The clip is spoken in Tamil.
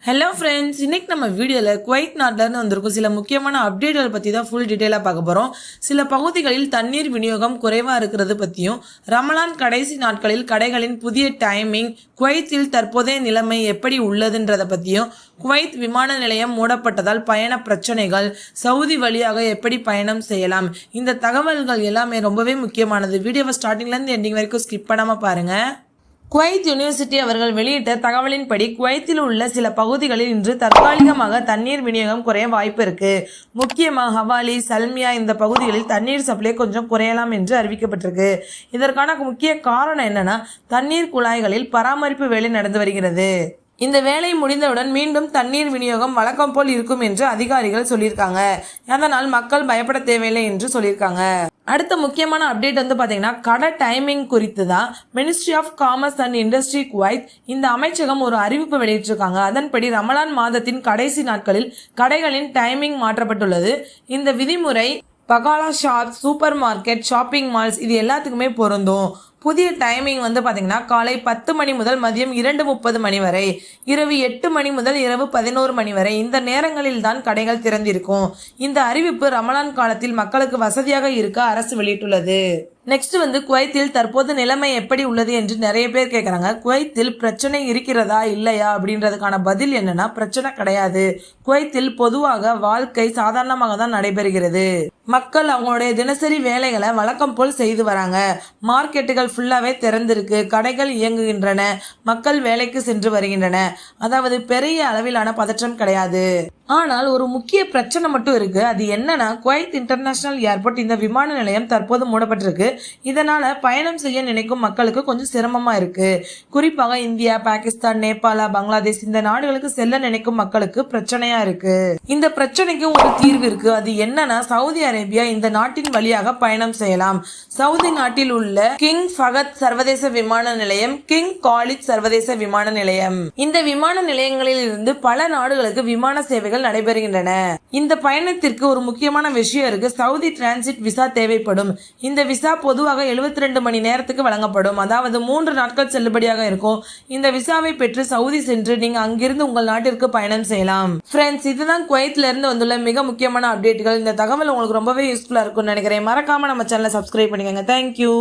ஹலோ ஃப்ரெண்ட்ஸ், இன்னைக்கு நம்ம வீடியோவில் குவைத் நாட்டிலேருந்து வந்திருக்கும் சில முக்கியமான அப்டேட்டுகள் பற்றி தான் ஃபுல் டீட்டெயிலாக பார்க்க போகிறோம். சில பகுதிகளில் தண்ணீர் விநியோகம் குறைவாக இருக்கிறது பற்றியும், ரமலான் கடைசி நாட்களில் கடைகளின் புதிய டைமிங், குவைத்தில் தற்போதைய நிலைமை எப்படி உள்ளதுன்றதை பற்றியும், குவைத் விமான நிலையம் மூடப்பட்டதால் பயண பிரச்சனைகள், சவுதி வழியாக எப்படி பயணம் செய்யலாம், இந்த தகவல்கள் எல்லாமே ரொம்பவே முக்கியமானது. வீடியோவை ஸ்டார்டிங்லேருந்து எண்டிங் வரைக்கும் ஸ்கிப் பண்ணாமல் பாருங்கள். குவைத் யூனிவர்சிட்டி அவர்கள் வெளியிட்ட தகவலின்படி குவைத்தில் உள்ள சில பகுதிகளில் இன்று தற்காலிகமாக தண்ணீர் விநியோகம் குறைய வாய்ப்பு இருக்கு. முக்கியமாக ஹவாலி, சல்மியா இந்த பகுதிகளில் தண்ணீர் சப்ளை கொஞ்சம் குறையலாம் என்று அறிவிக்கப்பட்டிருக்கு. இதற்கான முக்கிய காரணம் என்னன்னா, தண்ணீர் குழாய்களில் பராமரிப்பு வேலை நடந்து வருகிறது. இந்த வேலை முடிந்தவுடன் மீண்டும் தண்ணீர் விநியோகம் வழக்கம் போல் இருக்கும் என்று அதிகாரிகள் சொல்லியிருக்காங்க. அதனால் மக்கள் பயப்பட தேவையில்லை என்று சொல்லியிருக்காங்க. அடுத்த முக்கியமான அப்டேட் பார்த்தீங்கன்னா, கடை டைமிங் குறித்து தான். Ministry of commerce and industry Kuwait இந்த அமைச்சகம் ஒரு அறிவிப்பு வெளியிட்டிருக்காங்க. அதன்படி ரமலான் மாதத்தின் கடைசி நாட்களில் கடைகளின் டைமிங் மாற்றப்பட்டுள்ளது. இந்த விதிமுறை பகாலா shop, super market, shopping malls இது எல்லாத்துக்குமே பொருந்தும். புதிய டைமிங் பார்த்தீங்கன்னா, காலை 10 மணி முதல் மதியம் 2:30 மணி வரை, இரவு 8 மணி முதல் இரவு 11 மணி வரை இந்த நேரங்களில் தான் கடைகள் திறந்திருக்கும். இந்த அறிவிப்பு ரமலான் காலத்தில் மக்களுக்கு வசதியாக இருக்க அரசு வெளியிட்டுள்ளது. நெக்ஸ்ட் குவைத்தில் தற்போது நிலைமை எப்படி உள்ளது என்று நிறைய பேர் கேட்குறாங்க. குவைத்தில் பிரச்சனை இருக்கிறதா இல்லையா அப்படின்றதுக்கான பதில் என்னன்னா, பிரச்சனை கிடையாது. குவைத்தில் பொதுவாக வாழ்க்கை சாதாரணமாக தான் நடைபெறுகிறது. மக்கள் அவங்களுடைய தினசரி வேலைகளை வழக்கம் போல் செய்து வராங்க. மார்க்கெட்டுகள் ஃபுல்லாவே திறந்திருக்கு, கடைகள் இயங்குகின்றன, மக்கள் வேலைக்கு சென்று வருகின்றன. அதாவது பெரிய அளவிலான பதற்றம் கிடையாது. ஆனால் ஒரு முக்கிய பிரச்சனை மட்டும் இருக்கு. அது என்னன்னா, குவைத் இன்டர்நேஷனல் ஏர்போர்ட் இந்த விமான நிலையம் தற்போது மூடப்பட்டிருக்கு. இதனால பயணம் செய்ய நினைக்கும் மக்களுக்கு கொஞ்சம் சிரமமா இருக்கு. குறிப்பாக இந்தியா, பாகிஸ்தான், நேபாள, பங்களாதேஷ் இந்த நாடுகளுக்கு செல்ல நினைக்கும் மக்களுக்கு பிரச்சனையா இருக்கு. இந்த பிரச்சனைக்கு ஒரு தீர்வு இருக்கு. அது என்னன்னா, சவுதி அரேபியா இந்த நாட்டின் வழியாக பயணம் செய்யலாம். சவுதி நாட்டில் உள்ள கிங் ஃபகத் சர்வதேச விமான நிலையம், கிங் காலித் சர்வதேச விமான நிலையம், இந்த விமான நிலையங்களில் இருந்து பல நாடுகளுக்கு விமான சேவைகள் நடைபெறுகின்றன. இந்த பயணத்திற்கு ஒரு முக்கியமான விஷயம் இருக்கு. சவுதி டிரான்சிட் விசா தேவைப்படும். இந்த விசா பொதுவாக 72 மணி நேரத்துக்கு வழங்கப்படும். அதாவது 3 நாட்கள் செல்லுபடியாக இருக்கும். இந்த விசாவை பெற்று சவுதி சென்று நீங்க அங்கிருந்து உங்கள் நாட்டிற்கு பயணம் செய்யலாம். ஃப்ரெண்ட்ஸ், இதுதான் குவைத்ல இருந்து வந்துள்ள மிக முக்கியமான அப்டேட்டுகள். இந்த தகவல் உங்களுக்கு ரொம்பவே யூஸ்ஃபுல்லா இருக்கும்னு நினைக்கிறேன். மறக்காம நம்ம சேனலை சப்ஸ்கிரைப் பண்ணிக்கோங்க. தேங்க்யூ.